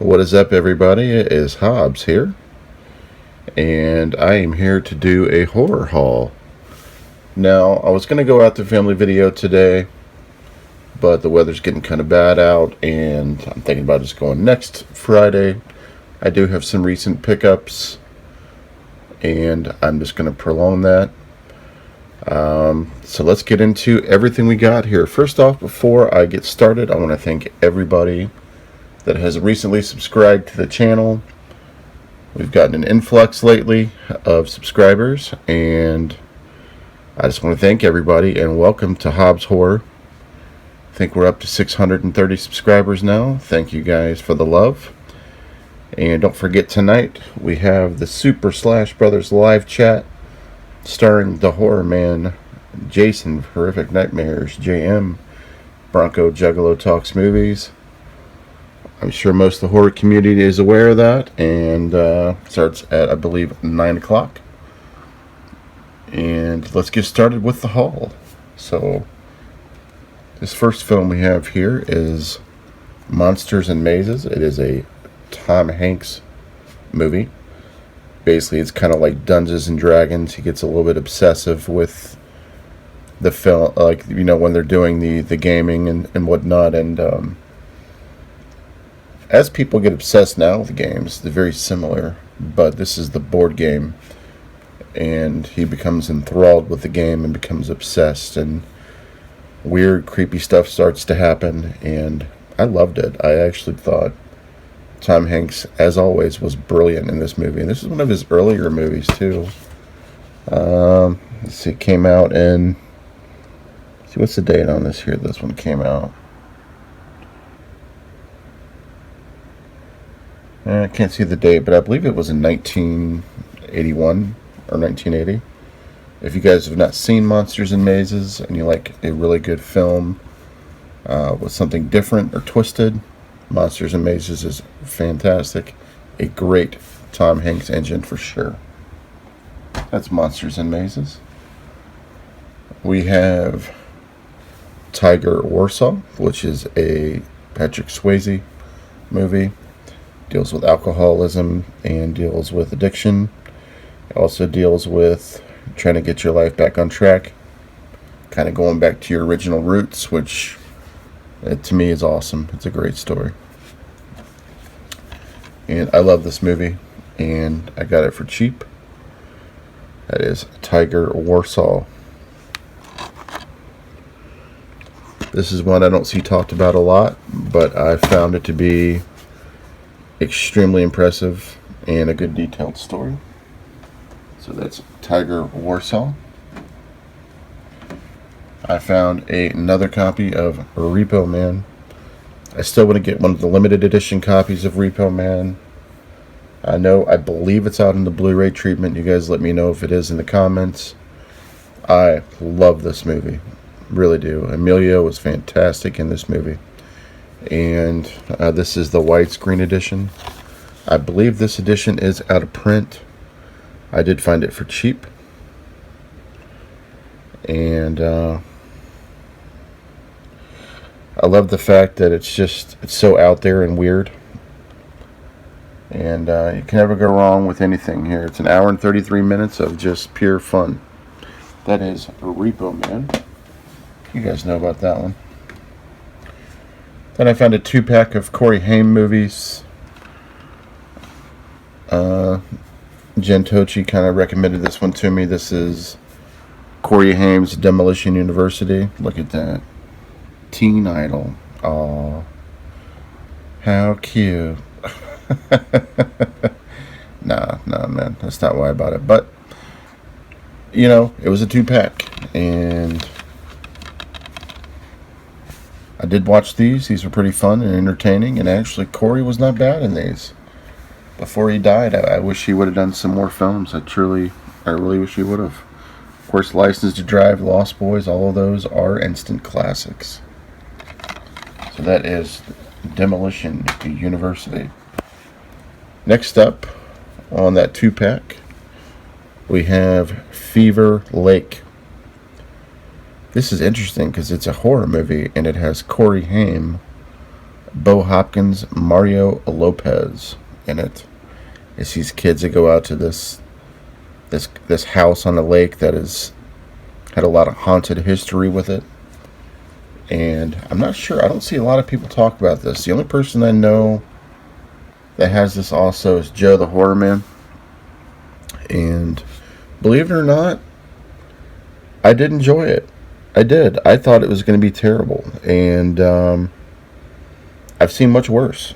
What is up, everybody? It is Hobbs here, and I am here to do a horror haul. Now, I was going to go out to family video today, but the weather's getting kind of bad out, and I'm thinking about just going next Friday. I do have some recent pickups, and I'm just going to prolong that. So let's get into everything we got here. First off, before I get started, I want to thank everybody that has recently subscribed to the channel. We've gotten an influx lately of subscribers, and I just want to thank everybody and welcome to Hobbs Horror. I think we're up to 630 subscribers now. Thank you guys for the love. And don't forget, tonight we have the Super Slash Brothers live chat starring the Horror Man, Jason, Horrific Nightmares, JM, Bronco Juggalo Talks Movies. I'm sure most of the horror community is aware of that, and starts at, I believe, 9 o'clock. And let's get started with the haul. So, this first film we have here is Monsters and Mazes. It is a Tom Hanks movie. Basically, it's kind of like Dungeons and Dragons. He gets a little bit obsessive with the film, like, you know, when they're doing the gaming and whatnot, and as people get obsessed now with games, they're very similar, but this is the board game, and he becomes enthralled with the game and becomes obsessed, and weird, creepy stuff starts to happen, and I loved it. I actually thought Tom Hanks, as always, was brilliant in this movie, and this is one of his earlier movies, too. Let's see, it came out in, let's see, what's the date on this here? This one came out. I can't see the date, but I believe it was in 1981 or 1980. If you guys have not seen Monsters and Mazes and you like a really good film with something different or twisted, Monsters and Mazes is fantastic. A great Tom Hanks engine for sure. That's Monsters and Mazes. We have Tiger Warsaw, which is a Patrick Swayze movie. Deals with alcoholism and deals with addiction. It also deals with trying to get your life back on track, kind of going back to your original roots, which to me is awesome. It's a great story, and I love this movie, and I got it for cheap. That is Tiger Warsaw. This is one I don't see talked about a lot, but I found it to be extremely impressive and a good detailed story. So that's Tiger Warsaw. I found another copy of Repo Man. I still want to get one of the limited edition copies of Repo Man. I believe it's out in the Blu-ray treatment. You guys let me know if it is in the comments. I love this movie. Really do. Emilio was fantastic in this movie. And this is the widescreen edition. I believe this edition is out of print. I did find it for cheap. And I love the fact that it's so out there and weird. And you can never go wrong with anything here. It's an hour and 33 minutes of just pure fun. That is Repo Man. You guys know about that one. Then I found a 2-pack of Corey Haim movies. Jen Tochi kind of recommended this one to me. This is Corey Haim's Demolition University. Look at that. Teen Idol. Aw. How cute. Nah, man. That's not why I bought it. But, you know, it was a 2-pack. And I did watch these. These were pretty fun and entertaining. And actually, Corey was not bad in these. Before he died, I wish he would have done some more films. I really wish he would have. Of course, License to Drive, Lost Boys, all of those are instant classics. So that is Demolition University. Next up on that 2-pack, we have Fever Lake. This is interesting because it's a horror movie and it has Corey Haim Bo Hopkins, Mario Lopez in it. It's these kids that go out to this house on the lake that has had a lot of haunted history with it. And I'm not sure. I don't see a lot of people talk about this. The only person I know that has this also is Joe the Horror Man. And believe it or not, I did enjoy it. I did. I thought it was going to be terrible. And I've seen much worse.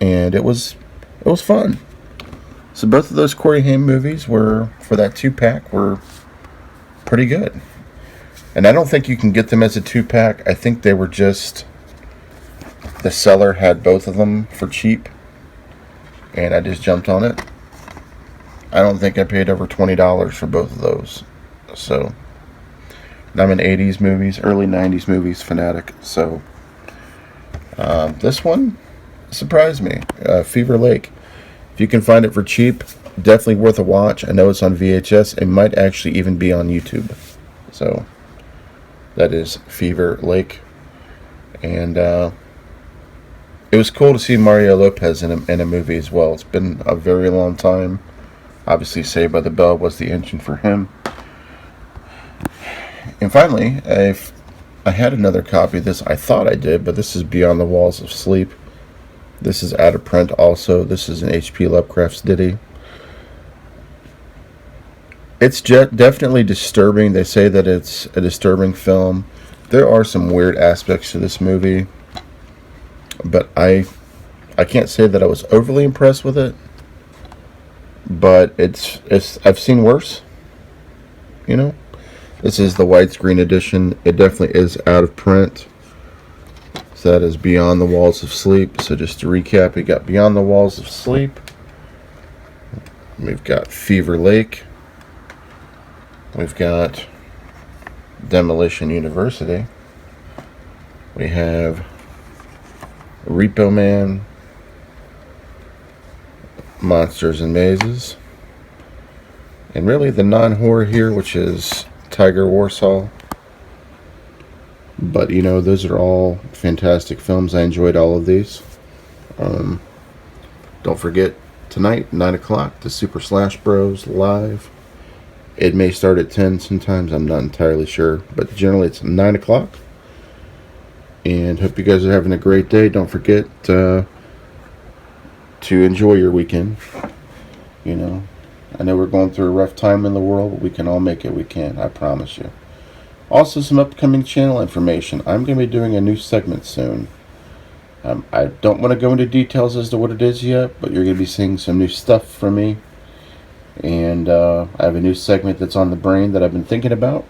And it was fun. So both of those Corey Haim movies were, for that 2-pack, were pretty good. And I don't think you can get them as a 2-pack. I think they were just, the seller had both of them for cheap. And I just jumped on it. I don't think I paid over $20 for both of those. So, and I'm an 80s movies, early 90s movies fanatic. So, this one surprised me. Fever Lake. If you can find it for cheap, definitely worth a watch. I know it's on VHS. It might actually even be on YouTube. So, that is Fever Lake. And it was cool to see Mario Lopez in a movie as well. It's been a very long time. Obviously, Saved by the Bell was the engine for him. And finally, I had another copy of this. I thought I did, but this is Beyond the Walls of Sleep. This is out of print also. This is an H.P. Lovecraft's ditty. It's definitely disturbing. They say that it's a disturbing film. There are some weird aspects to this movie, but I can't say that I was overly impressed with it. But it's I've seen worse. You know, this is the widescreen edition. It definitely is out of print. So that is Beyond the Walls of Sleep. So just to recap, we got Beyond the Walls of Sleep. We've got Fever Lake. We've got Demolition University. We have Repo Man, Monsters and Mazes, and really the non-horror here, which is Tiger Warsaw. But you know, those are all fantastic films. I enjoyed all of these. Don't forget tonight, 9 o'clock, the Super Slash Bros live. It may start at 10 sometimes, I'm not entirely sure, but generally it's 9 o'clock. And hope you guys are having a great day. Don't forget to enjoy your weekend. You know, I know we're going through a rough time in the world, but we can all make it. We can, I promise you. Also, some upcoming channel information. I'm going to be doing a new segment soon. I don't want to go into details as to what it is yet, but you're going to be seeing some new stuff from me. And I have a new segment that's on the brain that I've been thinking about.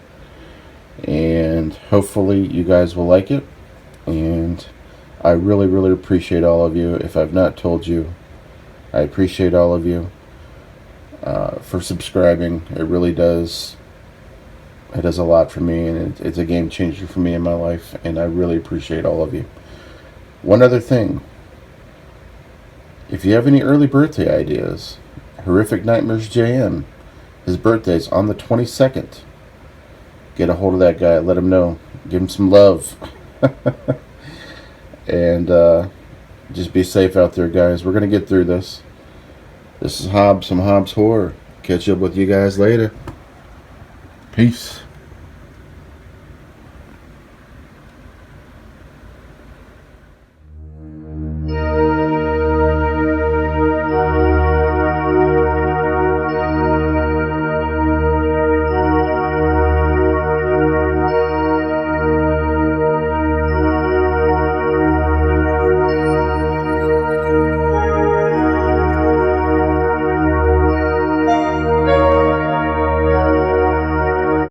And hopefully you guys will like it. And I really, really appreciate all of you. If I've not told you, I appreciate all of you for subscribing. It really does. It does a lot for me, and it's a game changer for me in my life, and I really appreciate all of you. One other thing. If you have any early birthday ideas, Horrific Nightmares JM, his birthday's on the 22nd. Get a hold of that guy. Let him know. Give him some love. And just be safe out there, guys. We're going to get through this. This is Hobbs from Hobbs Horror. Catch up with you guys later. Peace.